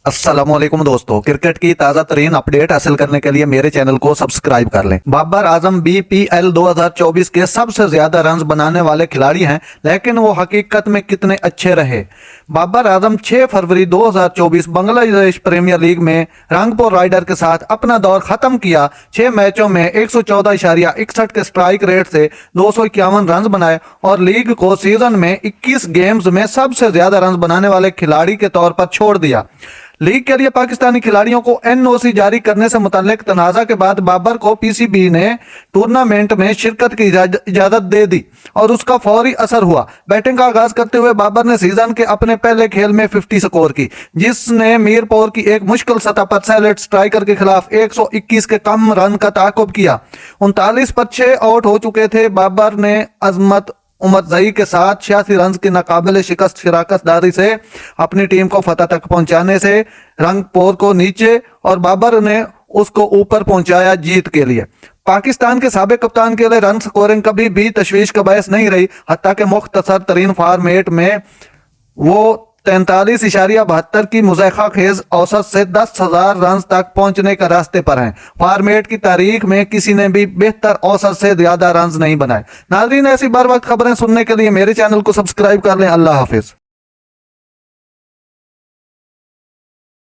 अस्सलामुअलैकुम दोस्तों, क्रिकेट की ताजा तरीन अपडेट हासिल करने के लिए मेरे चैनल को सब्सक्राइब कर लें। बाबर आजम बीपीएल 2024 के सबसे ज्यादा रन बनाने वाले खिलाड़ी हैं, लेकिन वो हकीकत में कितने अच्छे रहे। बाबर आजम 6 फरवरी 2024 बांग्लादेश प्रीमियर लीग में रंगपुर राइडर के साथ अपना दौर खत्म किया। 6 मैचों में 114.61 के स्ट्राइक रेट से 251 रन बनाए और लीग को सीजन में 21 गेम्स में सबसे ज्यादा रन बनाने वाले खिलाड़ी के तौर पर छोड़ दिया। लीग के लिए पाकिस्तानी खिलाड़ियों को एनओसी जारी करने से मुताल्लिक तनाजा के बाद बाबर को पीसीबी ने टूर्नामेंट में शिरकत की इजाजत दे दी और उसका फौरी असर हुआ। बैटिंग का आगाज करते हुए बाबर ने सीजन के अपने पहले खेल में 50 स्कोर की, जिसने मीरपुर की एक मुश्किल सतह पर सैलेट स्ट्राइकर के खिलाफ 121 के कम रन का ताकुब किया। 39 पर 6 आउट हो चुके थे। बाबर ने अजमत उमरजई के साथ 86 रन की नाकाबिले शिकस्त शिराकतदारी से अपनी टीम को फतह तक पहुंचाने से रंगपुर को नीचे और बाबर ने उसको ऊपर पहुंचाया जीत के लिए। पाकिस्तान के साबिक कप्तान के लिए रन स्कोरिंग कभी भी तशवीश का बायस नहीं रही, हत्ता के मुख्तसर तरीन फॉर्मेट में वो 43.72 की मुज़ायका खेज औसत से 10,000 रन तक पहुंचने का रास्ते पर हैं। फॉर्मेट की तारीख में किसी ने भी बेहतर औसत से ज्यादा रन नहीं बनाए। नाज़रीन, ऐसी बार वक्त खबरें सुनने के लिए मेरे चैनल को सब्सक्राइब कर लें। अल्लाह हाफिज।